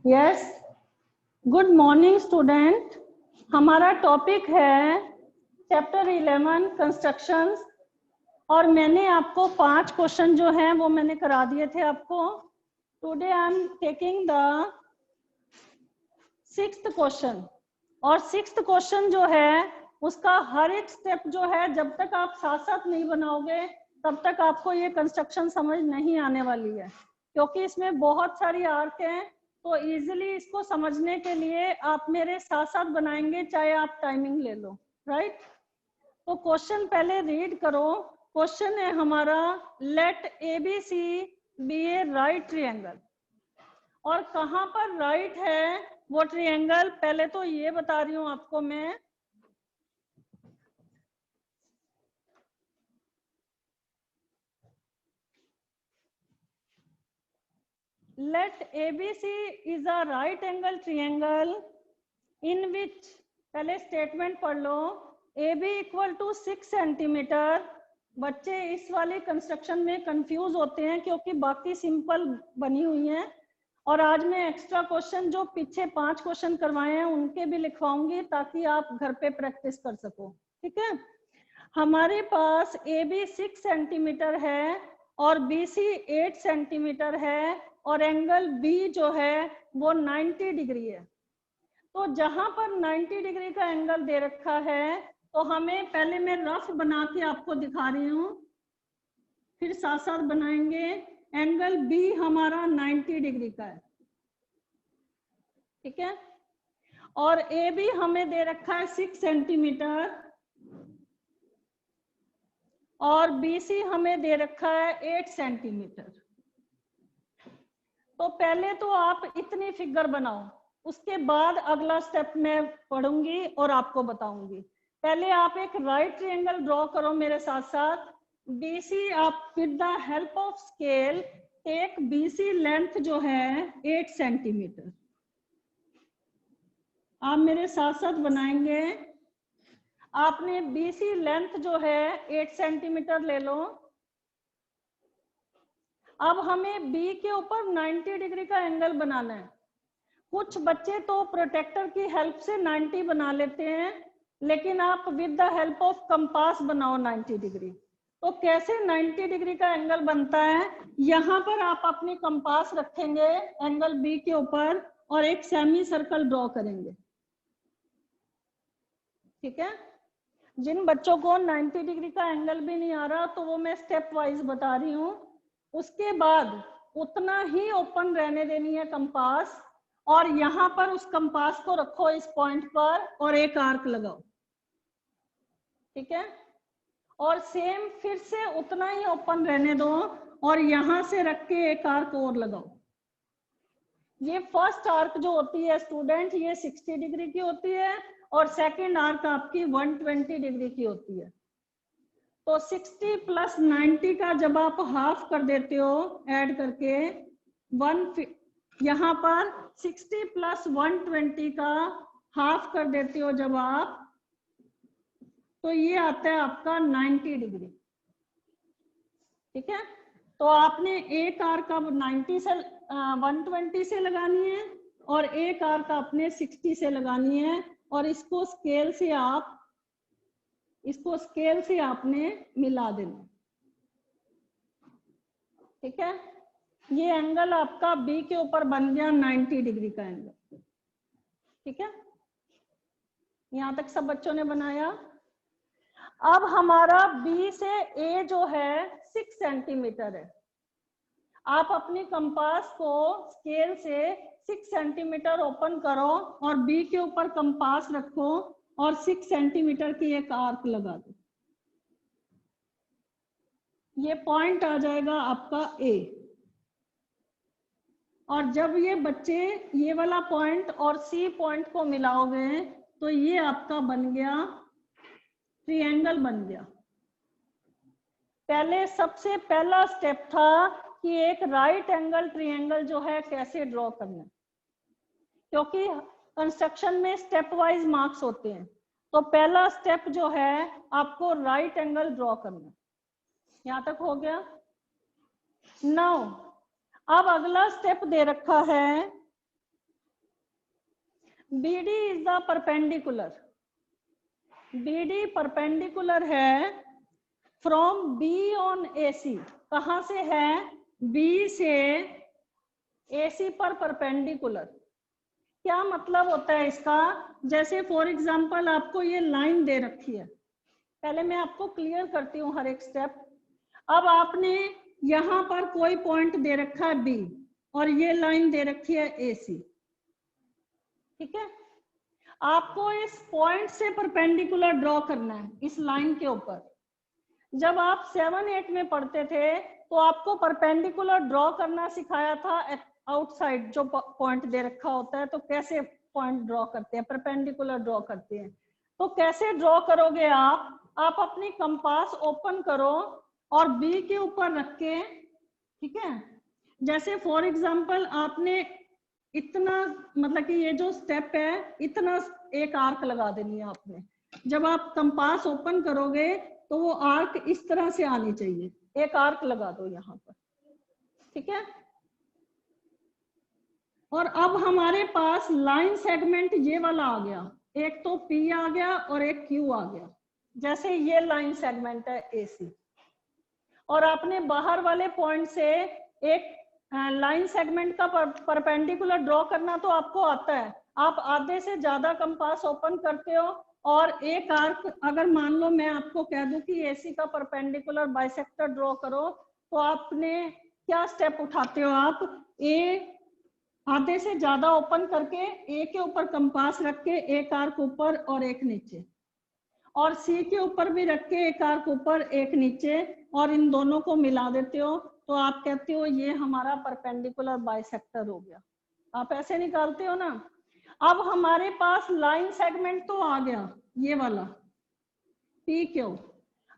Yes, good morning student. हमारा topic है chapter 11 constructions और मैंने आपको 5 क्वेश्चन जो हैं वो मैंने करा दिए थे आपको। Today I am taking the 6th question और 6th क्वेश्चन जो है उसका हर एक स्टेप जो है जब तक आप साथ साथ नहीं बनाओगे तब तक आपको ये कंस्ट्रक्शन समझ नहीं आने वाली है, क्योंकि इसमें बहुत सारी आर्क हैं। तो इजीली इसको समझने के लिए आप मेरे साथ साथ बनाएंगे, चाहे आप टाइमिंग ले लो, राइट। तो क्वेश्चन पहले रीड करो। क्वेश्चन है हमारा, लेट ABC बी ए राइट ट्रायंगल। और कहां पर राइट है वो ट्रायंगल, पहले तो ये बता रही हूं आपको मैं। Let ABC is a right angle triangle in which, पहले स्टेटमेंट पढ़ लो, AB इक्वल टू 6 सेंटीमीटर। बच्चे इस वाले कंस्ट्रक्शन में कंफ्यूज होते हैं क्योंकि बाकी सिंपल बनी हुई हैं। और आज मैं एक्स्ट्रा क्वेश्चन जो पीछे 5 क्वेश्चन करवाए हैं उनके भी लिखवाऊंगी ताकि आप घर पे प्रैक्टिस कर सको, ठीक है। हमारे पास AB 6 सेंटीमीटर है और BC 8 सेंटीमीटर है और एंगल B जो है वो 90 डिग्री है। तो जहां पर 90 डिग्री का एंगल दे रखा है तो हमें, पहले मैं रफ बना के आपको दिखा रही हूं, फिर साथ साथ बनाएंगे। एंगल B हमारा 90 डिग्री का है, ठीक है। और AB हमें दे रखा है 6 सेंटीमीटर और BC हमें दे रखा है 8 सेंटीमीटर। तो पहले तो आप इतनी फिगर बनाओ, उसके बाद अगला स्टेप मैं पढ़ूंगी और आपको बताऊंगी। पहले आप एक राइट ट्रायंगल ड्रॉ करो मेरे साथ साथ। BC आप with the help of scale एक BC लेंथ जो है 8 सेंटीमीटर, आप मेरे साथ साथ बनाएंगे। आपने BC लेंथ जो है 8 सेंटीमीटर ले लो। अब हमें B के ऊपर 90 डिग्री का एंगल बनाना है। कुछ बच्चे तो प्रोटेक्टर की हेल्प से 90 बना लेते हैं, लेकिन आप with the help of compass बनाओ 90 डिग्री। तो कैसे 90 डिग्री का एंगल बनता है, यहाँ पर आप अपनी कंपास रखेंगे एंगल B के ऊपर और एक सेमी सर्कल ड्रॉ करेंगे, ठीक है। जिन बच्चों को 90 डिग्री का एंगल भी नहीं आ रहा तो वो मैं स्टेप वाइज बता रही हूँ। उसके बाद उतना ही ओपन रहने देनी है कंपास, और यहाँ पर उस कंपास को रखो इस पॉइंट पर और एक आर्क लगाओ, ठीक है। और सेम फिर से उतना ही ओपन रहने दो और यहां से रख के एक आर्क और लगाओ। ये फर्स्ट आर्क जो होती है स्टूडेंट, ये 60 डिग्री की होती है और सेकेंड आर्क आपकी 120 डिग्री की होती है। तो 60 प्लस 90 का जब आप हाफ कर देते हो ऐड करके, यहाँ पर 60 प्लस 120 का हाफ कर देते हो जब आप, तो ये आता है आपका 90 डिग्री, ठीक है। तो आपने एक आर्क अब 90 से 120 से लगानी है और एक आर्क आपने 60 से लगानी है, और इसको स्केल से आपने मिला देना, ठीक है। ये एंगल आपका B के ऊपर बन गया 90 डिग्री का एंगल, ठीक है। यहां तक सब बच्चों ने बनाया। अब हमारा B से A जो है 6 सेंटीमीटर है। आप अपनी कंपास को स्केल से 6 सेंटीमीटर ओपन करो और B के ऊपर कंपास रखो और 6 सेंटीमीटर की एक आर्क लगा दो। ये पॉइंट आ जाएगा आपका A। और जब ये बच्चे ये वाला पॉइंट और C पॉइंट को मिलाओगे तो ये आपका बन गया ट्रायंगल बन गया। पहले सबसे पहला स्टेप था कि एक राइट एंगल ट्रायंगल जो है कैसे ड्रॉ करना, क्योंकि कंस्ट्रक्शन में स्टेप वाइज मार्क्स होते हैं। तो पहला स्टेप जो है आपको राइट एंगल ड्रॉ करना। यहां तक हो गया। नाउ अब अगला स्टेप दे रखा है BD is the perpendicular, BD perpendicular है फ्रॉम B ऑन AC। कहां से है? B से AC पर परपेंडिकुलर। क्या मतलब होता है इसका? जैसे फॉर एग्जांपल आपको ये लाइन दे रखी है, पहले मैं आपको क्लियर करती हूँ हर एक स्टेप। अब आपने यहाँ पर कोई पॉइंट दे रखा है B और ये लाइन दे रखी है AC, ठीक है। आपको इस पॉइंट से परपेंडिकुलर ड्रॉ करना है इस लाइन के ऊपर। जब आप 7-8 में पढ़ते थे तो आपको परपेंडिकुलर ड्रॉ करना सिखाया था आउटसाइड, जो पॉइंट दे रखा होता है तो कैसे पॉइंट ड्रॉ करते हैं, परपेंडिकुलर ड्रॉ करते हैं। तो कैसे ड्रॉ करोगे आप अपनी कंपास ओपन करो और बी के ऊपर रख के, ठीक है। जैसे फॉर एग्जांपल आपने इतना, मतलब कि ये जो स्टेप है इतना एक आर्क लगा देनी है आपने। जब आप कंपास ओपन करोगे तो वो आर्क इस तरह से आनी चाहिए, एक आर्क लगा दो यहाँ पर, ठीक है। और अब हमारे पास लाइन सेगमेंट ये वाला आ गया, एक तो P आ गया और एक Q आ गया। जैसे ये लाइन सेगमेंट है AC, और आपने बाहर वाले पॉइंट से एक लाइन सेगमेंट का परपेंडिकुलर ड्रॉ करना तो आपको आता है। आप आधे से ज्यादा कंपास ओपन करते हो और एक आर्क, अगर मान लो मैं आपको कह दूं कि AC का परपेंडिकुलर बाइसेक्टर ड्रॉ करो, तो आपने क्या स्टेप उठाते हो? आप आधे से ज्यादा ओपन करके A के ऊपर कंपास रख के एक आर्क ऊपर और एक नीचे, और C के ऊपर भी रख के एक आर्क ऊपर एक नीचे, और इन दोनों को मिला देते हो तो आप कहते हो ये हमारा परपेंडिकुलर बाइसेक्टर हो गया। आप ऐसे निकालते हो ना। अब हमारे पास लाइन सेगमेंट तो आ गया ये वाला PQ।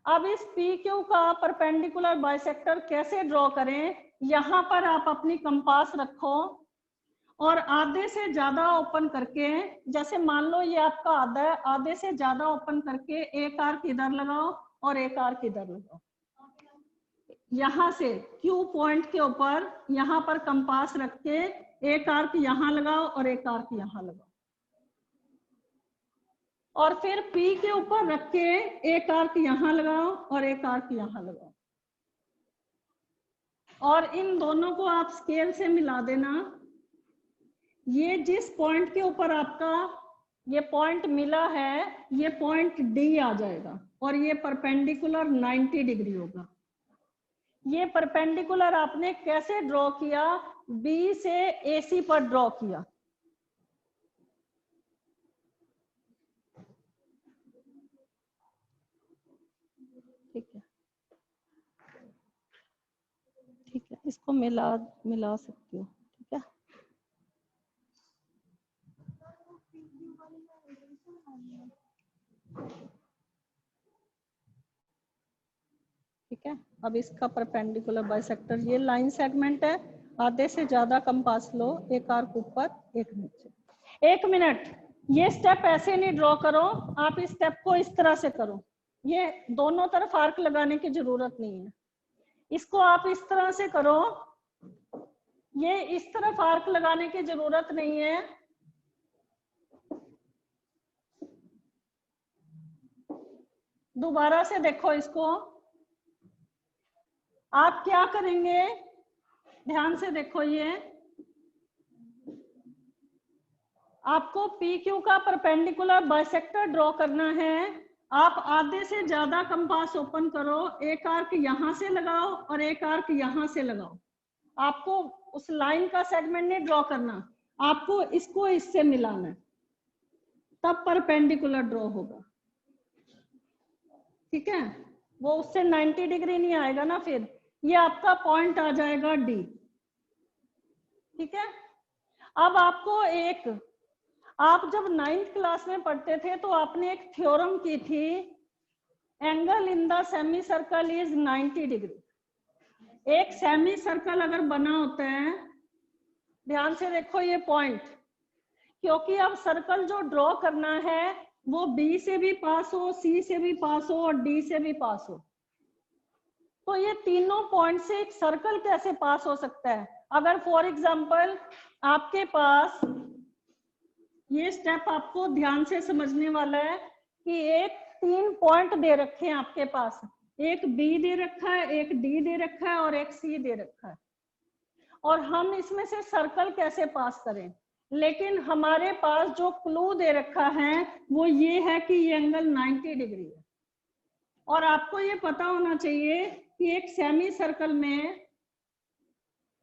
अब इस PQ का परपेंडिकुलर बाइसेक्टर कैसे ड्रॉ करें? यहाँ पर आप अपनी कंपास रखो और आधे से ज्यादा ओपन करके, जैसे मान लो ये आपका आधा है, आधे से ज्यादा ओपन करके एक आर्क इधर लगाओ और एक आर्क इधर लगाओ। यहां से Q पॉइंट के ऊपर यहाँ पर कंपास रख के एक आर्क यहाँ लगाओ और एक आर्क यहाँ लगाओ, और फिर P के ऊपर रख के एक आर्क यहाँ लगाओ और एक आर्क यहाँ लगाओ, और इन दोनों को आप स्केल से मिला देना। ये जिस पॉइंट के ऊपर आपका ये पॉइंट मिला है, ये पॉइंट D आ जाएगा और ये परपेंडिकुलर 90 डिग्री होगा। ये परपेंडिकुलर आपने कैसे ड्रॉ किया? B से AC पर ड्रॉ किया, ठीक है, ठीक है। इसको मिला सकती हो, ठीक है। ठीक है, अब इसका परपेंडिकुलर बाइसेक्टर ये लाइन सेगमेंट है, आधे से ज्यादा कंपास लो, एक आर्क ऊपर एक नीचे। 1 मिनट, ये स्टेप ऐसे नहीं ड्रॉ करो, आप इस स्टेप को इस तरह से करो। ये दोनों तरफ आर्क लगाने की जरूरत नहीं है, इसको आप इस तरह से करो। ये इस तरफ आर्क लगाने की जरूरत नहीं है, दोबारा से देखो इसको। आप क्या करेंगे, ध्यान से देखो, ये आपको PQ का परपेंडिकुलर बाइसेक्टर ड्रॉ करना है। आप आधे से ज्यादा कंपास ओपन करो, एक आर्क यहां से लगाओ और एक आर्क यहां से लगाओ। आपको उस लाइन का सेगमेंट नहीं ड्रॉ करना, आपको इसको इससे मिलाना है, तब परपेंडिकुलर ड्रॉ होगा, ठीक है। वो उससे 90 डिग्री नहीं आएगा ना, फिर ये आपका पॉइंट आ जाएगा D, ठीक है। अब आपको आप जब 9th क्लास में पढ़ते थे तो आपने एक थ्योरम की थी, angle in the semi circle is 90 degree. एक सेमी सर्कल अगर बना होता है, ध्यान से देखो ये पॉइंट, क्योंकि अब सर्कल जो ड्रॉ करना है वो B से भी पास हो, C से भी पास हो और D से भी पास हो, तो ये तीनों पॉइंट से एक सर्कल कैसे पास हो सकता है? अगर फॉर एग्जांपल आपके पास ये स्टेप आपको ध्यान से समझने वाला है कि एक 3 पॉइंट दे रखे हैं आपके पास, एक बी दे रखा है, एक डी दे रखा है और एक सी दे रखा है, और हम इसमें से सर्कल कैसे पास करें। लेकिन हमारे पास जो क्लू दे रखा है वो ये है कि ये एंगल 90 डिग्री है। और आपको ये पता होना चाहिए कि एक सेमी सर्कल में,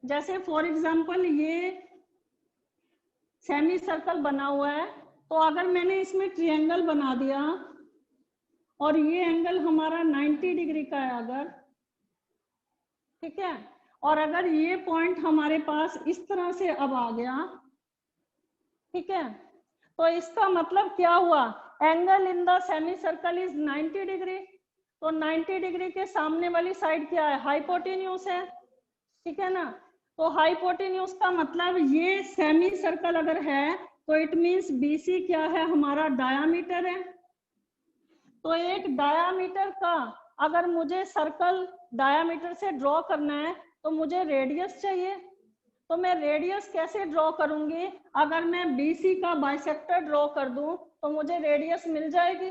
जैसे फॉर एग्जांपल ये सेमी सर्कल बना हुआ है, तो अगर मैंने इसमें ट्रायंगल बना दिया और ये एंगल हमारा 90 डिग्री का है अगर, ठीक है, और अगर ये पॉइंट हमारे पास इस तरह से अब आ गया, ठीक है, तो इसका मतलब क्या हुआ, angle in the semi circle is 90 degree. तो 90 डिग्री के सामने वाली साइड क्या है, हाइपोटेन्यूज है, ठीक है ना। तो हाइपोटेन्यूज का मतलब ये सेमी सर्कल अगर है तो इट मींस बीसी क्या है, हमारा डायामीटर है। तो एक डायामीटर का, अगर मुझे सर्कल डायामीटर से ड्रॉ करना है तो मुझे रेडियस चाहिए। तो मैं रेडियस कैसे ड्रॉ करूंगी, अगर मैं बीसी का बाइसेक्टर ड्रॉ कर दूं तो मुझे रेडियस मिल जाएगी।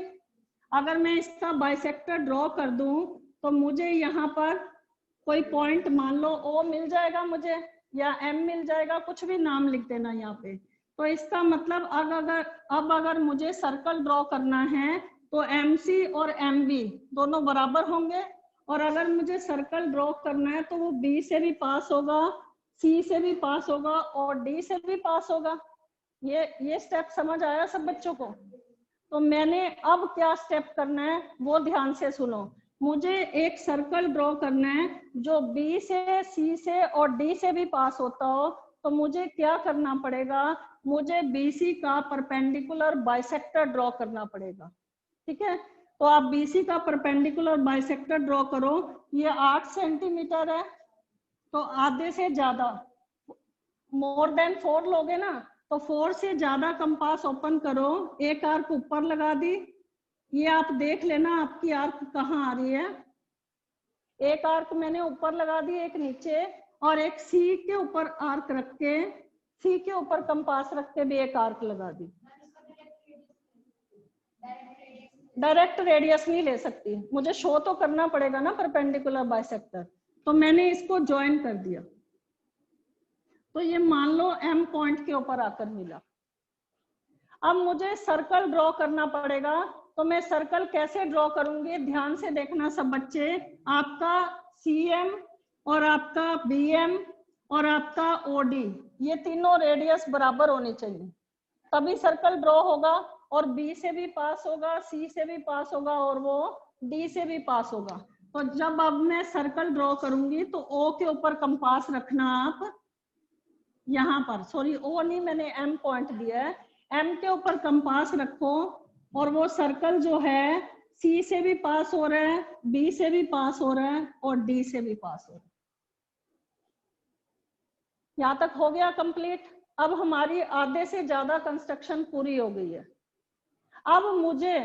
अगर मैं इसका बाइसेक्टर ड्रॉ कर दूं तो मुझे यहाँ पर कोई पॉइंट मान लो ओ मिल जाएगा मुझे, या एम मिल जाएगा, कुछ भी नाम लिख देना यहाँ पे। तो इसका मतलब अब अगर मुझे सर्कल ड्रॉ करना है तो एम सी और एम बी दोनों बराबर होंगे, और अगर मुझे सर्कल ड्रॉ करना है तो वो बी से भी पास होगा, सी से भी पास होगा और डी से भी पास होगा। ये स्टेप समझ आया सब बच्चों को। तो मैंने अब क्या स्टेप करना है वो ध्यान से सुनो। मुझे एक सर्कल ड्रॉ करना है जो बी से, सी से और डी से भी पास होता हो। तो मुझे क्या करना पड़ेगा, मुझे बीसी का परपेंडिकुलर बाइसेक्टर ड्रॉ करना पड़ेगा, ठीक है। तो आप बीसी का परपेंडिकुलर बाइसेक्टर ड्रॉ करो। ये 8 सेंटीमीटर है, तो आधे से ज्यादा, मोर देन 4 लोगे ना, तो 4 से ज्यादा कंपास ओपन करो। एक आर्क ऊपर लगा दी, ये आप देख लेना आपकी आर्क कहाँ आ रही है। एक आर्क मैंने ऊपर लगा दी, एक नीचे, और एक सी के ऊपर आर्क रख के, सी के ऊपर कंपास रख के भी एक आर्क लगा दी। डायरेक्ट रेडियस नहीं ले सकती, मुझे शो तो करना पड़ेगा ना परपेंडिकुलर बाइसेक्टर। तो मैंने इसको ज्वाइन कर दिया, तो ये मान लो एम पॉइंट के ऊपर आकर मिला। अब मुझे सर्कल ड्रॉ करना पड़ेगा। तो मैं सर्कल कैसे ड्रॉ करूंगी, ध्यान से देखना सब बच्चे। आपका सीएम और आपका बीएम और आपका ओडी, ये तीनों रेडियस बराबर होनी चाहिए, तभी सर्कल ड्रॉ होगा। और बी से भी पास होगा, सी से भी पास होगा और वो डी से भी पास होगा। तो जब अब मैं सर्कल ड्रॉ करूंगी तो ओ के ऊपर कंपास रखना आप यहाँ पर, सॉरी ओ नहीं, मैंने एम पॉइंट दिया है, एम के ऊपर कंपास रखो। और वो सर्कल जो है सी से भी पास हो रहा है, बी से भी पास हो रहा है और डी से भी पास हो रहा है। यहाँ तक हो गया कंप्लीट। अब हमारी आधे से ज्यादा कंस्ट्रक्शन पूरी हो गई है। अब मुझे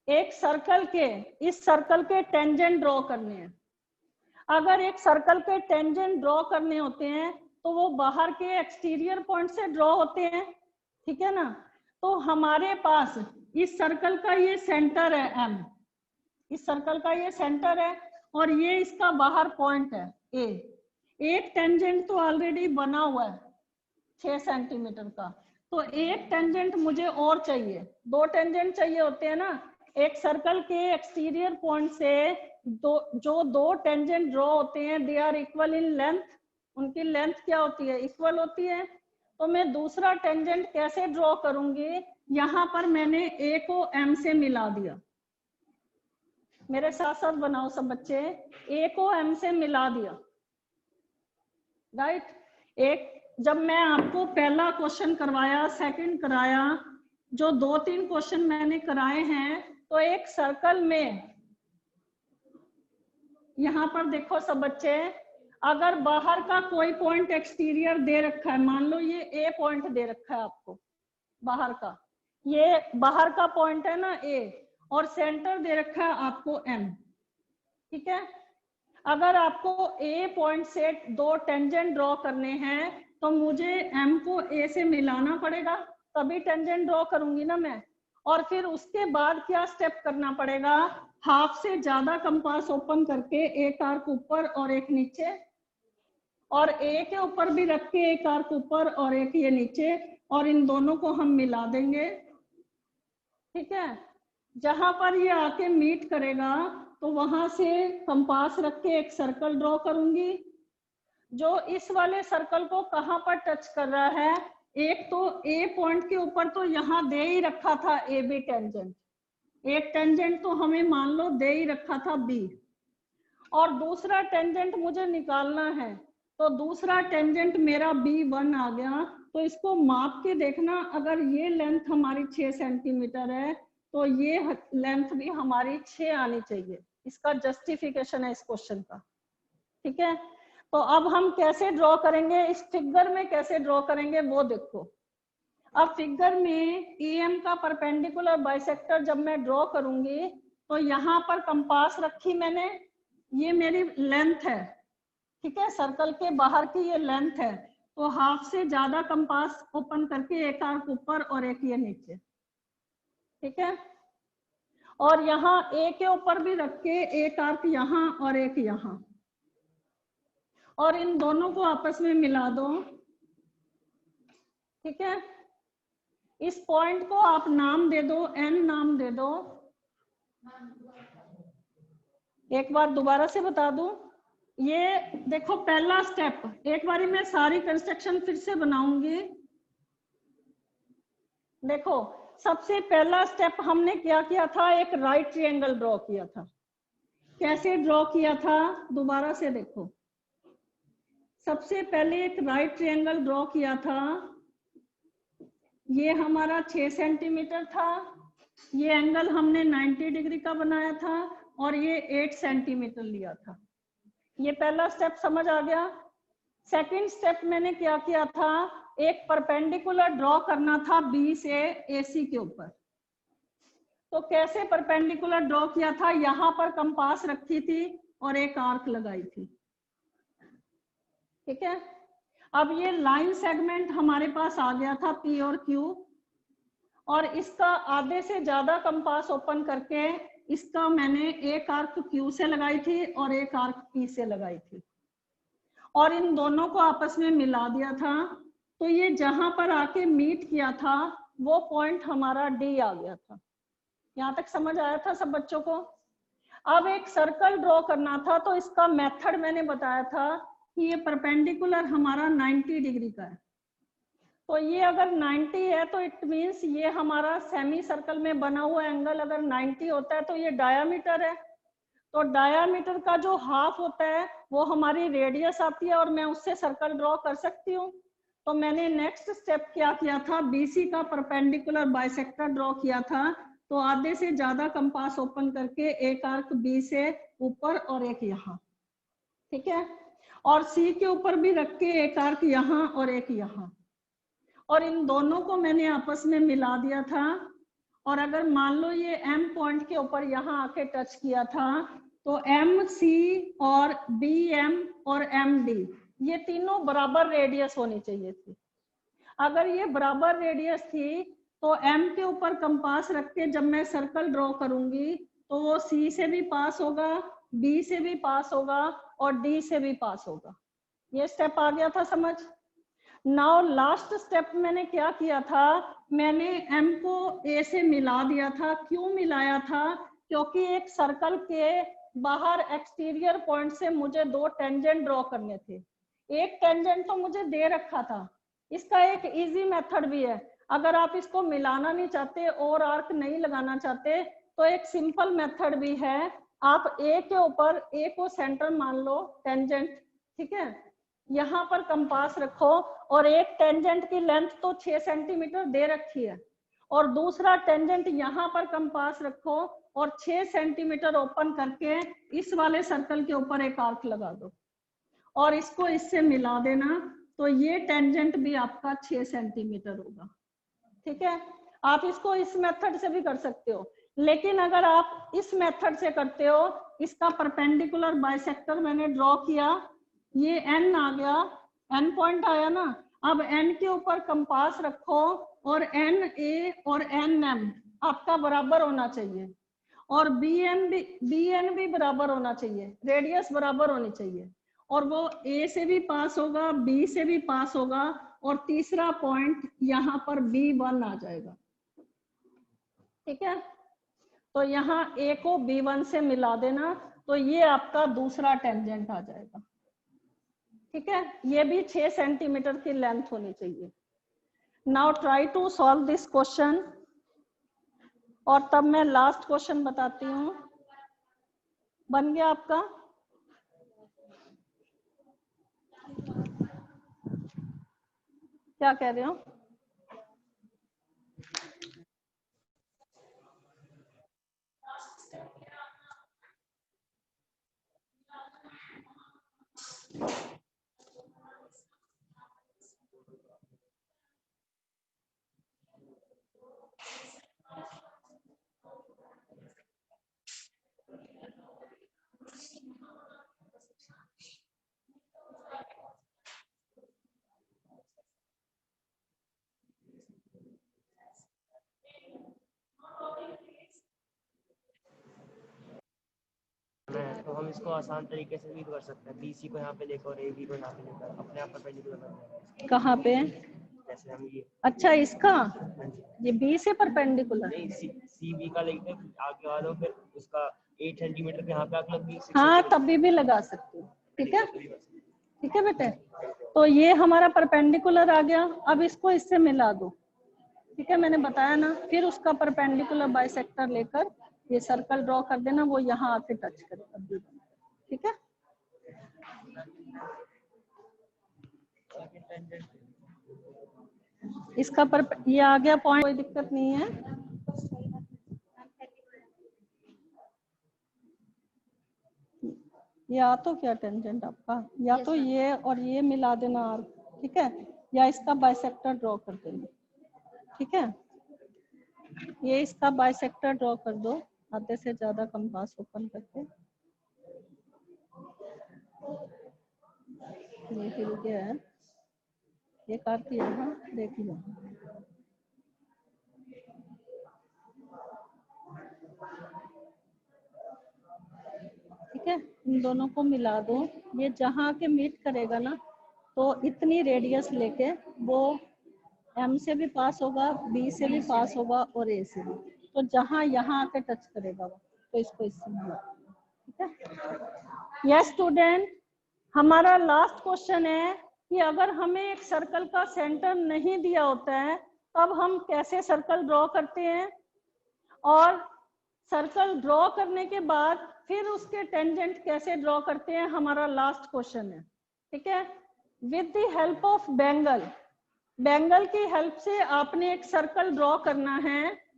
एक सर्कल के, इस सर्कल के टेंजेंट ड्रॉ करने हैं। अगर एक सर्कल के टेंजेंट ड्रॉ करने होते हैं तो वो बाहर के एक्सटीरियर पॉइंट से ड्रॉ होते हैं, ठीक है ना। तो हमारे पास इस सर्कल का ये सेंटर है एम, इस सर्कल का ये सेंटर है और ये इसका बाहर पॉइंट है ए। एक टेंजेंट तो ऑलरेडी बना हुआ है 6 सेंटीमीटर का, तो एक टेंजेंट मुझे और चाहिए, 2 टेंजेंट चाहिए होते हैं ना। एक सर्कल के एक्सटीरियर पॉइंट से जो 2 टेंजेंट ड्रॉ होते हैं, they are equal in length, उनकी लेंथ क्या होती है, इक्वल होती है। तो मैं दूसरा टेंजेंट कैसे ड्रॉ करूंगी, यहाँ पर मैंने ए को एम से मिला दिया। मेरे साथ साथ बनाओ सब बच्चे, ए को एम से मिला दिया, राइट। एक, जब मैं आपको पहला क्वेश्चन करवाया, सेकंड कराया, जो 2-3 क्वेश्चन मैंने कराए हैं, तो एक सर्कल में यहाँ पर देखो सब बच्चे, अगर बाहर का कोई पॉइंट एक्सटीरियर दे रखा है, मान लो ये ए पॉइंट दे रखा है आपको, बाहर का, ये बाहर का पॉइंट है ना ए, और सेंटर दे रखा है आपको एम, ठीक है। अगर आपको ए पॉइंट से 2 टेंजेंट ड्रॉ करने हैं तो मुझे एम को ए से मिलाना पड़ेगा, तभी टेंजेंट ड्रॉ करूंगी ना मैं। और फिर उसके बाद क्या स्टेप करना पड़ेगा, हाफ से ज्यादा कंपास ओपन करके एक आर्क ऊपर और एक नीचे, और ए के ऊपर भी रख के एक आर्क ऊपर और एक ये नीचे, और इन दोनों को हम मिला देंगे। ठीक है, जहां पर ये आके मीट करेगा तो वहां से कंपास रख के एक सर्कल ड्रॉ करूंगी, जो इस वाले सर्कल को कहां पर टच कर रहा है। एक तो ए पॉइंट के ऊपर तो यहाँ दे ही रखा था ए बी टेंजेंट, एक टेंजेंट तो हमें मान लो दे ही रखा था बी, और दूसरा टेंजेंट मुझे निकालना है, तो दूसरा टेंजेंट मेरा B1 आ गया। तो इसको माप के देखना, अगर ये लेंथ हमारी 6 सेंटीमीटर है तो ये लेंथ भी हमारी 6 आनी चाहिए। इसका जस्टिफिकेशन है इस क्वेश्चन का। ठीक है, तो अब हम कैसे ड्रॉ करेंगे, इस फिगर में कैसे ड्रॉ करेंगे वो देखो। अब फिगर में EM का परपेंडिकुलर बाइसेक्टर जब मैं ड्रॉ करूंगी तो यहाँ पर कंपास रखी मैंने, ये मेरी लेंथ है। ठीक है, सर्कल के बाहर की ये लेंथ है, तो हाफ से ज्यादा कंपास ओपन करके एक आर्क ऊपर और एक ये नीचे। ठीक है, और यहाँ ए के ऊपर भी रख के एक आर्क यहाँ और एक यहाँ, और इन दोनों को आपस में मिला दो। ठीक है, इस पॉइंट को आप नाम दे दो, N नाम दे दो। एक बार दोबारा से बता दूं, ये देखो पहला स्टेप, एक बारी मैं सारी कंस्ट्रक्शन फिर से बनाऊंगी। देखो सबसे पहला स्टेप हमने क्या किया था, एक राइट ट्रायंगल ड्रॉ किया था। कैसे ड्रॉ किया था, दोबारा से देखो। सबसे पहले एक राइट ट्रायंगल ड्रॉ किया था, ये हमारा 6 सेंटीमीटर था, ये एंगल हमने 90 डिग्री का बनाया था, और ये 8 सेंटीमीटर लिया था। ये पहला स्टेप समझ आ गया। सेकंड स्टेप मैंने क्या किया था, एक परपेंडिकुलर ड्रॉ करना था बी से AC के ऊपर। तो कैसे परपेंडिकुलर ड्रॉ किया था, यहाँ पर कंपास रखी थी और एक आर्क लगाई थी। ठीक है, अब ये लाइन सेगमेंट हमारे पास आ गया था P और Q, और इसका आधे से ज्यादा कंपास ओपन करके इसका मैंने एक आर्क Q से लगाई थी और एक आर्क P से लगाई थी, और इन दोनों को आपस में मिला दिया था। तो ये जहां पर आके मीट किया था वो पॉइंट हमारा D आ गया था। यहाँ तक समझ आया था सब बच्चों को। अब एक सर्कल ड्रॉ करना था, तो इसका मेथड मैंने बताया था कि ये परपेंडिकुलर हमारा 90 डिग्री का है। तो ये अगर 90 है तो इट मींस ये हमारा सेमी सर्कल में बना हुआ एंगल अगर 90 होता है तो ये डायामीटर है। तो डायामीटर का जो हाफ होता है वो हमारी रेडियस आती है, और मैं उससे सर्कल ड्रॉ कर सकती हूँ। तो मैंने नेक्स्ट स्टेप क्या किया था, BC का परपेंडिकुलर बाइसेक्टर ड्रॉ किया था। तो आधे से ज्यादा कंपास ओपन करके एक आर्क B से ऊपर और एक यहाँ। ठीक है, और C के ऊपर भी रख के एक आर्क यहाँ और एक यहाँ, और इन दोनों को मैंने आपस में मिला दिया था। और अगर मान लो ये M पॉइंट के ऊपर यहाँ आके टच किया था, तो MC और BM और MD ये तीनों बराबर रेडियस होनी चाहिए थी। अगर ये बराबर रेडियस थी तो M के ऊपर कंपास रख के जब मैं सर्कल ड्रॉ करूंगी तो वो C से भी पास होगा, B से भी पास होगा और D से भी पास होगा। ये स्टेप आ गया था समझ। नाउ लास्ट स्टेप मैंने क्या किया था, मैंने M को A से मिला दिया था। क्यों मिलाया था, क्योंकि एक सर्कल के बाहर एक्सटीरियर पॉइंट से मुझे दो टेंजेंट ड्रॉ करने थे। एक टेंजेंट तो मुझे दे रखा था। इसका एक इजी मेथड भी है, अगर आप इसको मिलाना नहीं चाहते और आर्क नहीं लगाना चाहते तो एक सिंपल मेथड भी है। आप A के ऊपर, A को सेंटर मान लो टेंजेंट, ठीक है, यहाँ पर कंपास रखो, और एक टेंजेंट की लेंथ तो 6 सेंटीमीटर दे रखी है, और दूसरा टेंजेंट यहाँ पर कंपास रखो और 6 सेंटीमीटर ओपन करके इस वाले सर्कल के ऊपर एक आर्क लगा दो और इसको इससे मिला देना, तो ये टेंजेंट भी आपका 6 सेंटीमीटर होगा। ठीक है, आप इसको इस मेथड से भी कर सकते हो, लेकिन अगर आप इस मेथड से करते हो, इसका परपेंडिकुलर बाइसेक्टर मैंने ड्रॉ किया, ये N आ गया, N पॉइंट आया ना। अब एन के ऊपर कंपास रखो और एन ए और एन एम आपका बराबर होना चाहिए और बी एन भी बराबर होना चाहिए, रेडियस बराबर होनी चाहिए और वो ए से भी पास होगा, बी से भी पास होगा और तीसरा पॉइंट यहाँ पर B1 आ जाएगा। ठीक है, तो यहाँ ए को B1 से मिला देना तो ये आपका दूसरा टेंजेंट आ जाएगा। ठीक है, ये भी 6 सेंटीमीटर की लेंथ होनी चाहिए। Now try to solve this question और तब मैं लास्ट क्वेश्चन बताती हूँ। बन गया आपका? क्या कह रहे हो? तो हम इसको आसान तरीके से भी कर सकते हैं, BC को यहाँ पे लेकर और AB को यहाँ पे लेकर अपने आप परपेंडिकुलर बन जाएगा। कहाँ पे? जैसे हम ये, अच्छा इसका, ये बी से परपेंडिकुलर नहीं CB का लेके आगे वालों फिर उसका 8 सेंटीमीटर पे यहाँ पे आग लग गई। हाँ तभी भी लगा सकते हो। ठीक है, ठीक है बेटे, तो ये हमारा परपेंडिकुलर आ गया। अब इसको इससे मिला दो। ठीक है, मैंने बताया ना, फिर उसका परपेंडिकुलर बाइसेक्टर लेकर ये सर्कल ड्रॉ कर देना, वो यहाँ आके टच करेगा। ठीक है, इसका ये आ गया पॉइंट, कोई दिक्कत नहीं है। या तो क्या टेंजेंट आपका, या तो ये और ये मिला देना आर्क। ठीक है, या इसका बाइसेक्टर ड्रॉ कर देना। ठीक है, ये इसका बाइसेक्टर ड्रॉ कर दो आधे से ज्यादा कंपास ओपन करके। ये हिल गया है, एक आर्क यहाँ देख लो। ठीक है, इन दोनों को मिला दो। ये जहाँ के मीट करेगा ना, तो इतनी रेडियस लेके वो M से भी पास होगा, B से भी पास होगा और A से भी। तो जहाँ यहाँ आके टच करेगा वो, तो इसको इससे मिला। ठीक है, यस स्टूडेंट, हमारा लास्ट क्वेश्चन है कि अगर हमें एक सर्कल का सेंटर नहीं दिया होता है तब हम कैसे सर्कल ड्रॉ करते हैं, और सर्कल ड्रॉ करने के बाद फिर उसके टेंजेंट कैसे ड्रॉ करते हैं, हमारा लास्ट क्वेश्चन है। ठीक है, with the help of bangle, bangle की हेल्प से आपने एक सर्कल ड्रॉ करना है।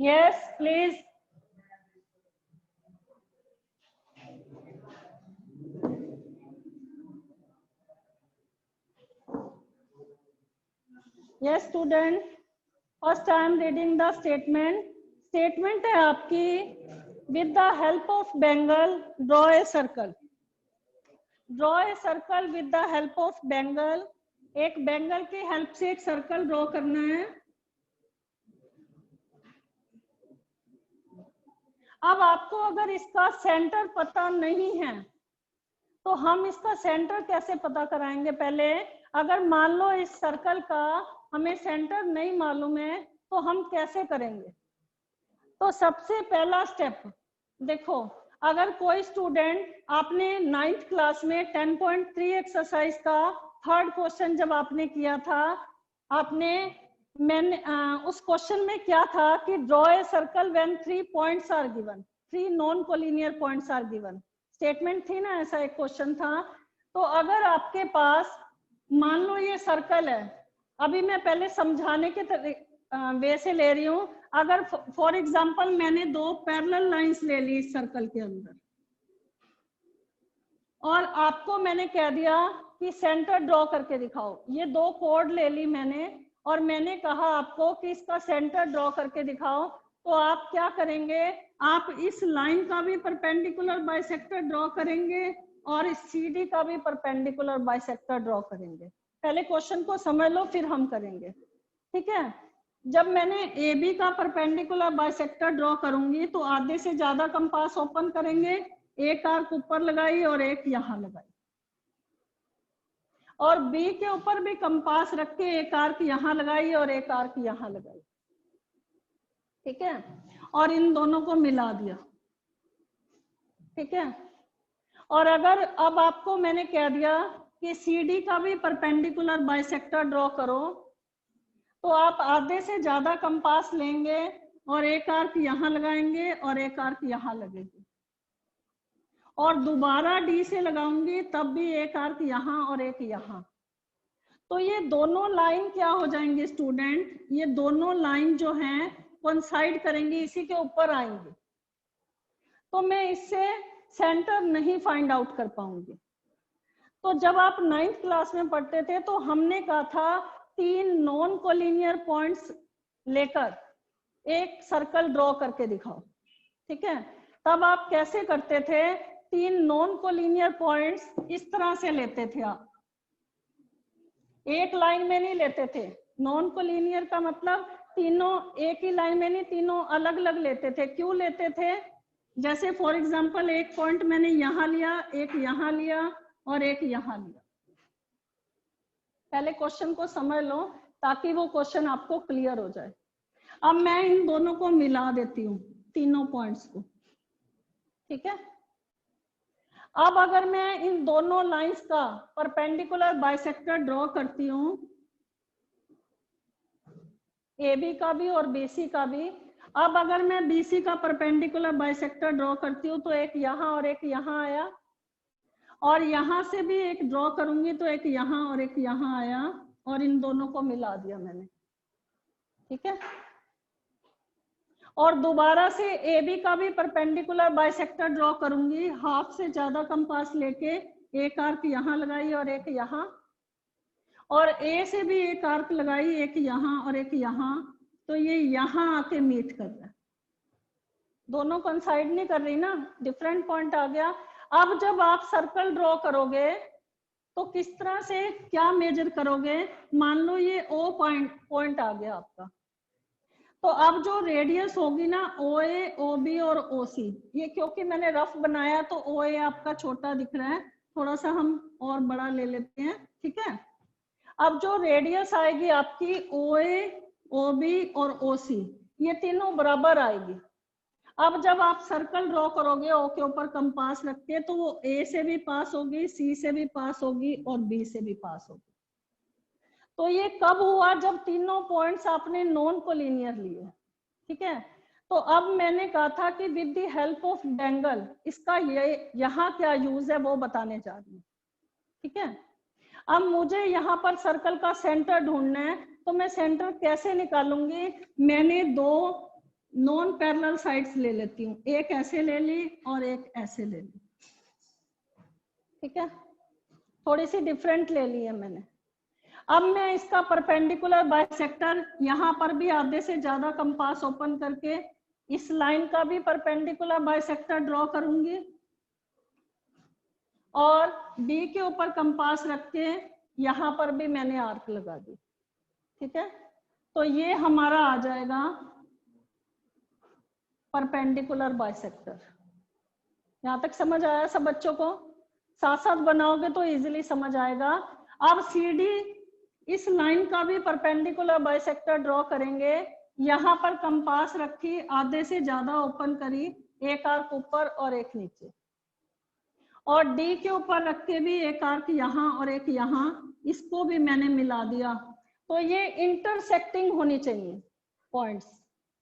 Yes please, yes student, first I am reading the statement. Statement है आपकी, with the help of bangle draw a circle. Draw a circle with the help of bangle, एक bangle की help से एक circle draw करना है। अब आपको अगर इसका सेंटर पता नहीं है तो हम इसका सेंटर कैसे पता कराएंगे? पहले अगर मान लो इस सर्कल का हमें सेंटर नहीं मालूम है तो हम कैसे करेंगे? तो सबसे पहला स्टेप देखो, अगर कोई स्टूडेंट, आपने 9th क्लास में 10.3 एक्सरसाइज का 3rd क्वेश्चन जब आपने किया था, मैंने उस क्वेश्चन में क्या था कि draw a circle when 3 points are given, 3 non collinear points are given, statement थी ना, ऐसा एक क्वेश्चन था। तो अगर आपके पास मान लो ये सर्कल है, अभी मैं पहले समझाने के वे से ले रही हूँ। अगर फॉर एग्जांपल मैंने 2 पैरेलल लाइंस ले ली इस सर्कल के अंदर और आपको मैंने कह दिया कि सेंटर ड्रॉ करके दिखाओ, ये 2 कोड ले ली मैंने और मैंने कहा आपको कि इसका सेंटर ड्रॉ करके दिखाओ, तो आप क्या करेंगे, आप इस लाइन का भी परपेंडिकुलर बाइसेक्टर ड्रॉ करेंगे और इस CD का भी परपेंडिकुलर बाइसेक्टर ड्रॉ करेंगे। पहले क्वेश्चन को समझ लो फिर हम करेंगे, ठीक है। जब मैंने AB का परपेंडिकुलर बाइसेक्टर ड्रॉ करूंगी तो आधे से ज्यादा कंपास ओपन करेंगे, एक आर्क ऊपर लगाई और एक यहाँ लगाई, और B के ऊपर भी कंपास रख के एक आर्क यहाँ लगाई और एक आर्क यहाँ लगाई, ठीक है, और इन दोनों को मिला दिया, ठीक है। और अगर अब आपको मैंने कह दिया कि CD का भी परपेंडिकुलर बाइसेक्टर ड्रॉ करो, तो आप आधे से ज्यादा कंपास लेंगे और एक आर्क यहाँ लगाएंगे और एक आर्क यहाँ लगेगी, और दोबारा D से लगाऊंगी तब भी एक आर्क यहाँ और एक यहाँ। तो ये दोनों लाइन क्या हो जाएंगे स्टूडेंट, ये दोनों लाइन जो हैं कोइंसाइड करेंगी, इसी के ऊपर आएंगे, तो मैं इससे सेंटर नहीं फाइंड आउट कर पाऊंगी। तो जब आप 9th क्लास में पढ़ते थे तो हमने कहा था 3 नॉन कोलिनियर पॉइंट्स लेकर एक सर्कल ड्रॉ करके दिखाओ, ठीक है। तब आप कैसे करते थे, 3 नॉन कोलिनियर पॉइंट्स इस तरह से लेते थे, आप एक लाइन में नहीं लेते थे। नॉन कोलिनियर का मतलब तीनों एक ही लाइन में नहीं, तीनों अलग अलग लेते थे। क्यों लेते थे, जैसे फॉर एग्जांपल एक पॉइंट मैंने यहाँ लिया, एक यहाँ लिया और एक यहाँ लिया। पहले क्वेश्चन को समझ लो ताकि वो क्वेश्चन आपको क्लियर हो जाए। अब मैं इन दोनों को मिला देती हूँ, तीनों पॉइंट्स को, ठीक है। अब अगर मैं इन दोनों लाइंस का परपेंडिकुलर बाइसेक्टर ड्रॉ करती हूँ, AB का भी और BC का भी। अब अगर मैं BC का परपेंडिकुलर बाइसेक्टर ड्रॉ करती हूँ तो एक यहाँ और एक यहाँ आया, और यहाँ से भी एक ड्रॉ करूंगी तो एक यहाँ और एक यहाँ आया, और इन दोनों को मिला दिया मैंने, ठीक है। और दोबारा से AB का भी परपेंडिकुलर बाइसेक्टर ड्रॉ करूंगी, हाफ से ज्यादा कंपास लेके एक आर्क यहाँ लगाई और एक यहाँ, और A से भी एक आर्क लगाई, एक यहाँ और एक यहाँ, तो ये यहाँ आके मीट कर रहा है। दोनों कोइंसाइड नहीं कर रही ना, डिफरेंट पॉइंट आ गया। अब जब आप सर्कल ड्रॉ करोगे तो किस तरह से क्या मेजर करोगे, मान लो ये O पॉइंट आ गया आपका, तो अब जो रेडियस होगी ना OA, OB और OC, ये क्योंकि मैंने रफ बनाया तो OA आपका छोटा दिख रहा है, थोड़ा सा हम और बड़ा ले लेते हैं, ठीक है। अब जो रेडियस आएगी आपकी OA, OB और OC, ये तीनों बराबर आएगी। अब जब आप सर्कल ड्रॉ करोगे O के ऊपर कंपास रख के, तो वो A से भी पास होगी, C से भी पास होगी और B से भी पास होगी। तो ये कब हुआ, जब तीनों पॉइंट्स आपने नॉन कोलिनियर लिए, ठीक है। तो अब मैंने कहा था कि with the help of dangle, इसका ये यहाँ क्या यूज है वो बताने जा रही हूँ, ठीक है। अब मुझे यहाँ पर सर्कल का सेंटर ढूंढना है, तो मैं सेंटर कैसे निकालूंगी, मैंने दो नॉन पैरेलल साइड्स ले लेती हूँ, एक ऐसे ले ली और एक ऐसे ले ली, ठीक है। थोड़ी सी डिफरेंट ले ली है मैंने। अब मैं इसका परपेंडिकुलर बाइसेक्टर यहाँ पर भी आधे से ज्यादा कंपास ओपन करके इस लाइन का भी परपेंडिकुलर बाइसेक्टर ड्रॉ करूंगी, और B के ऊपर कंपास रख के यहाँ पर भी मैंने आर्क लगा दी, ठीक है। तो ये हमारा आ जाएगा परपेंडिकुलर बाइसेक्टर। यहाँ तक समझ आया सब बच्चों को? साथ साथ बनाओगे तो इजीली समझ आएगा। अब CD इस लाइन का भी परपेंडिकुलर बाइसेक्टर ड्रॉ करेंगे, यहाँ पर कंपास रखी, आधे से ज्यादा ओपन करी, एक आर्क ऊपर और एक नीचे, और D के ऊपर रख के भी एक आर्क यहाँ और एक यहाँ, इसको भी मैंने मिला दिया। तो ये इंटरसेक्टिंग होनी चाहिए पॉइंट्स,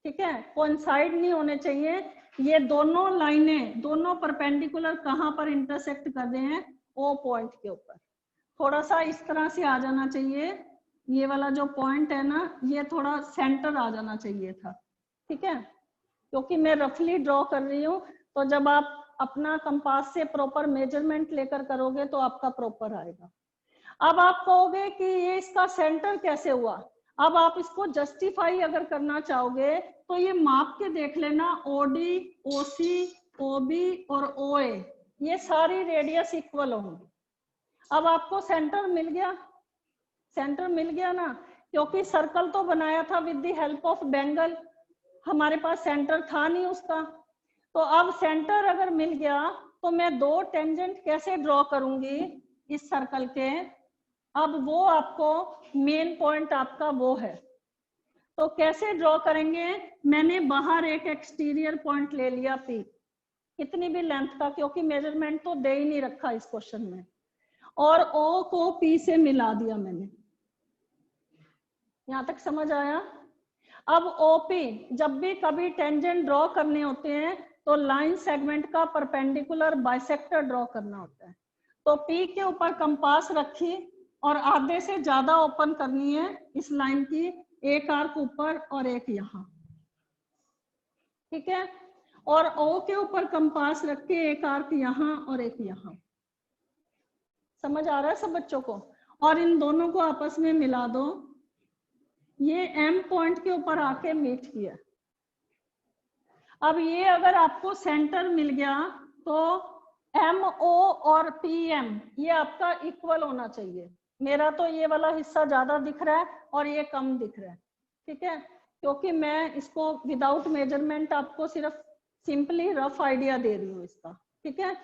ठीक है, कोइंसाइड नहीं होने चाहिए। ये दोनों लाइनें, दोनों परपेंडिकुलर कहाँ पर इंटरसेक्ट कर रहे हैं, O पॉइंट के ऊपर। थोड़ा सा इस तरह से आ जाना चाहिए, ये वाला जो पॉइंट है ना, ये थोड़ा सेंटर आ जाना चाहिए था, ठीक है। क्योंकि मैं रफली ड्रॉ कर रही हूँ, तो जब आप अपना कंपास से प्रॉपर मेजरमेंट लेकर करोगे तो आपका प्रॉपर आएगा। अब आप कहोगे कि ये इसका सेंटर कैसे हुआ। अब आप इसको जस्टिफाई अगर करना चाहोगे तो ये माप के देख लेना, ओडी, ओसी, ओबी और ओए, ये सारी रेडियस इक्वल होंगी। अब आपको सेंटर मिल गया, सेंटर मिल गया ना, क्योंकि सर्कल तो बनाया था with the help of Bengal, हमारे पास सेंटर था नहीं उसका। तो अब सेंटर अगर मिल गया तो मैं दो टेंजेंट कैसे ड्रॉ करूंगी इस सर्कल के, अब वो आपको मेन पॉइंट आपका वो है। तो कैसे ड्रॉ करेंगे, मैंने बाहर एक एक्सटीरियर पॉइंट ले लिया P, कितनी भी लेंथ का, क्योंकि मेजरमेंट तो दे ही नहीं रखा इस क्वेश्चन में, और O को P से मिला दिया मैंने। यहां तक समझ आया? अब OP, जब भी कभी टेंजेंट ड्रॉ करने होते हैं तो लाइन सेगमेंट का परपेंडिकुलर बाइसेक्टर ड्रॉ करना होता है। तो P के ऊपर कंपास रखी और आधे से ज्यादा ओपन करनी है इस लाइन की, एक आर्क ऊपर और एक यहाँ, ठीक है। और O के ऊपर कंपास रख के एक आर्क यहाँ और एक यहाँ। समझ आ रहा है सब बच्चों को? और इन दोनों को आपस में मिला दो, ये M पॉइंट के ऊपर आके मीट किया। अब ये अगर आपको सेंटर मिल गया तो MO और PM ये आपका इक्वल होना चाहिए। मेरा तो ये वाला हिस्सा ज्यादा दिख रहा है और ये कम दिख रहा है, ठीक है, क्योंकि मैं इसको विदाउट मेजरमेंट आपको सिर्फ सिंपली रफ आइडिया दे रही हूँ इसका, ठीक है।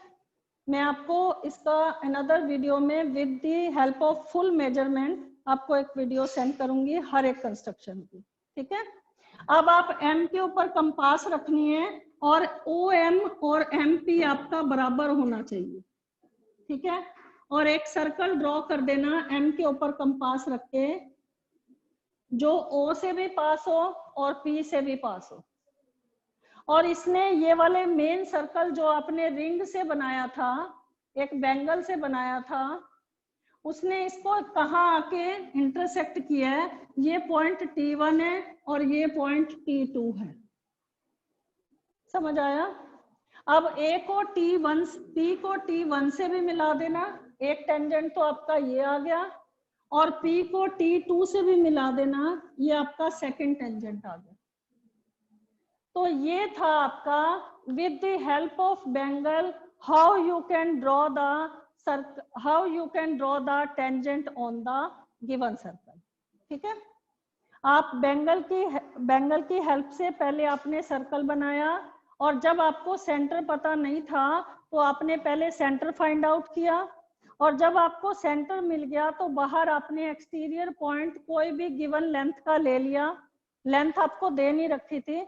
मैं आपको इसका अनदर वीडियो में with the help of full measurement आपको एक वीडियो सेंड करूंगी हर एक कंस्ट्रक्शन की, ठीक है। अब आप M के ऊपर कंपास रखनी है और OM और MP आपका बराबर होना चाहिए, ठीक है। और एक सर्कल ड्रॉ कर देना M के ऊपर कंपास रख के, जो O से भी पास हो और P से भी पास हो। और इसने ये वाले मेन सर्कल जो आपने रिंग से बनाया था, एक बेंगल से बनाया था, उसने इसको कहाँ आके इंटरसेक्ट किया है, ये पॉइंट T1 है और ये पॉइंट T2 है। समझ आया? अब A को T1, P को T1 से भी मिला देना, एक टेंजेंट तो आपका ये आ गया, और P को T2 से भी मिला देना, ये आपका सेकंड टेंजेंट आ गया। तो ये था आपका with the help of Bengal how you can draw the tangent on the given circle, ठीक है। आप बेंगल की हेल्प से पहले आपने सर्कल बनाया, और जब आपको सेंटर पता नहीं था तो आपने पहले सेंटर फाइंड आउट किया, और जब आपको सेंटर मिल गया तो बाहर आपने एक्सटीरियर पॉइंट कोई भी गिवन लेंथ का ले लिया। लेंथ आपको दे नहीं रखी थी,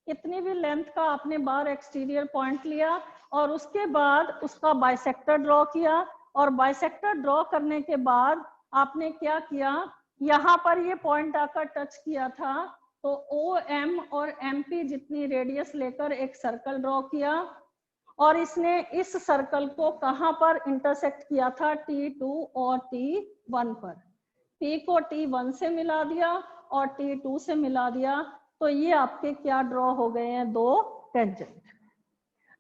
कितनी भी लेंथ का आपने बाहर एक्सटीरियर पॉइंट लिया, और उसके बाद उसका बाइसेक्टर ड्रॉ किया, और बाइसेक्टर ड्रॉ करने के बाद आपने क्या किया, यहाँ पर ये पॉइंट आकर टच किया था, तो OM और MP जितनी रेडियस लेकर एक सर्कल ड्रॉ किया, और इसने इस सर्कल को कहाँ पर इंटरसेक्ट किया था, T2 और T1 पर। T को T1 से मिला दिया और T2 से मिला दिया, तो ये आपके क्या ड्रॉ हो गए हैं, दो tangent.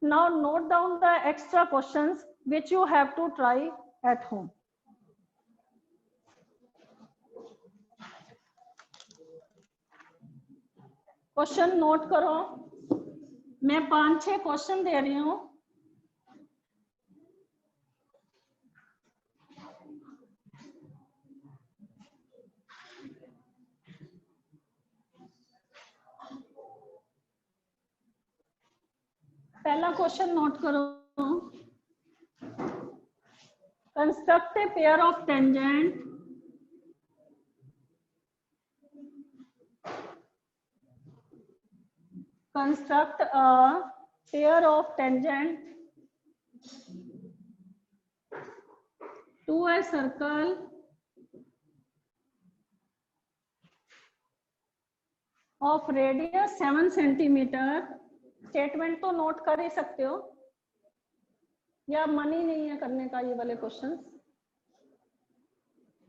Now note down the extra questions which you have to try at home. Question note करो, मैं 5-6 क्वेश्चन दे रही हूँ। पहला क्वेश्चन नोट करो, construct a pair of tangent construct a pair of tangent to a circle of radius 7 centimetre. Statement तो note कर ही सकते हो, या मन ही नहीं है करने का ये वाले question.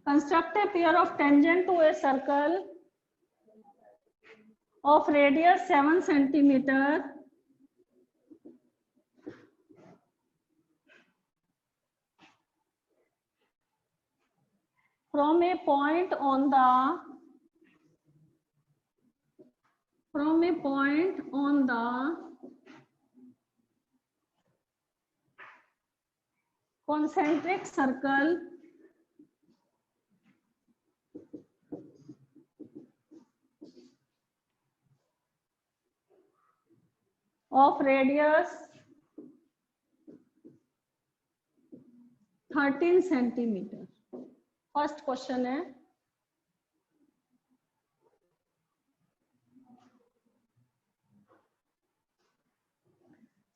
Construct a pair of tangent to a circle of radius 7 centimeter from a point on the from a point on the concentric circle of radius 13 centimetre. First question है।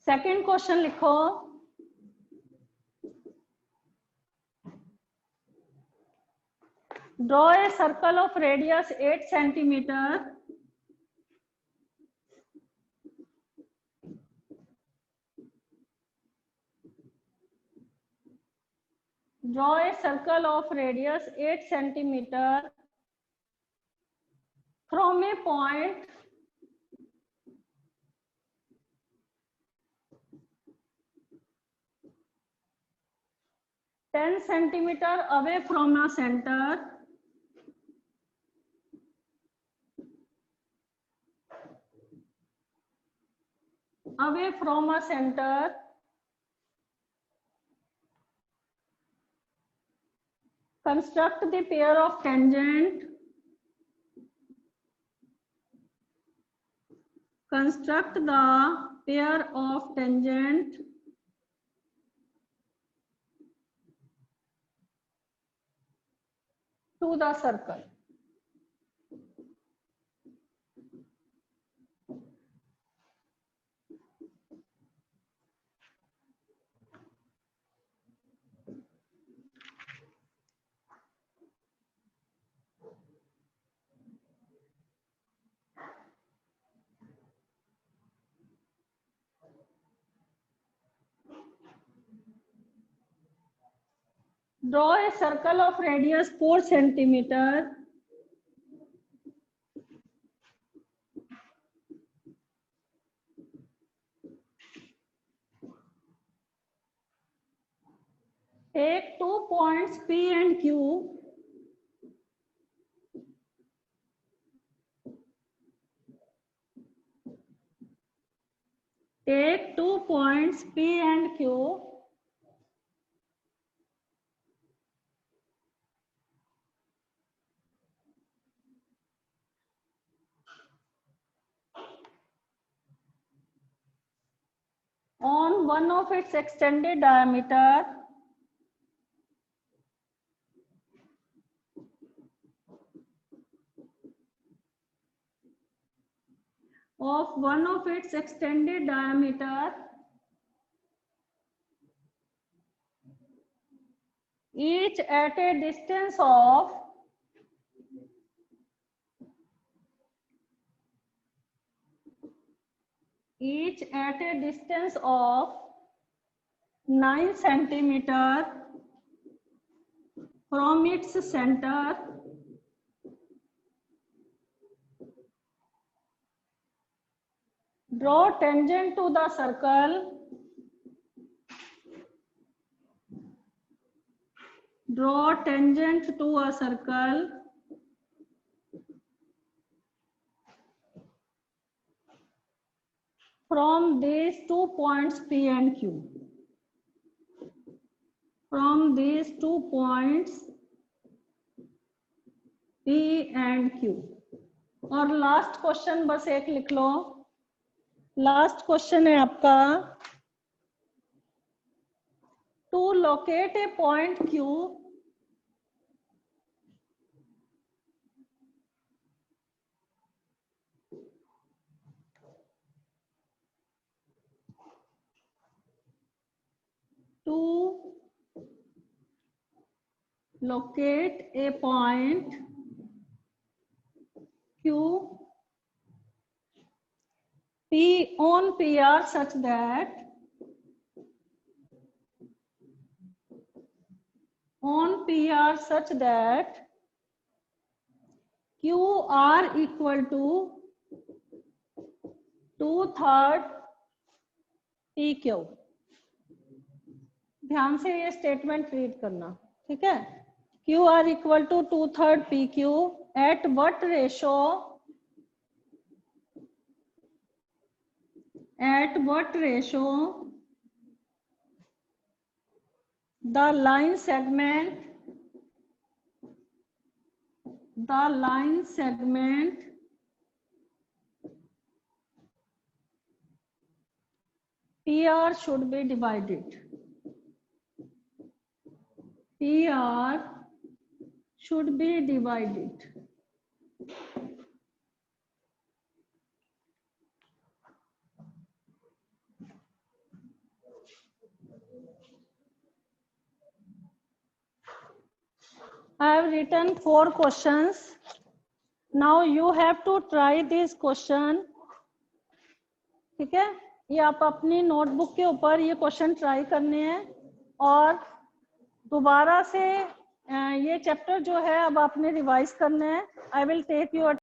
सेकंड क्वेश्चन लिखो, draw a circle of radius 8 centimetre draw a circle of radius 8 centimeter from a point ten centimeter away from a center construct the pair of tangent to the circle। Draw a circle of radius 4 centimeter take 2 points P and Q on one of its extended diameter each at a distance of 9 centimeter from its center draw tangent to the circle from these 2 points P and Q। और last question बस एक लिख लो। Last question है आपका, to locate a point Q P on PR such that QR equal to 2/3 PQ। ध्यान से ये स्टेटमेंट रीड करना, ठीक है। QR equal to 2/3 PQ at what ratio at what ratio the line segment PR should be divided. PR should be divided. I have written 4 questions. Now you have to try this question. ठीक है, ये आप अपनी notebook के ऊपर ये question try करने हैं और दोबारा से ये चैप्टर जो है अब आपने रिवाइज करना है. I will take your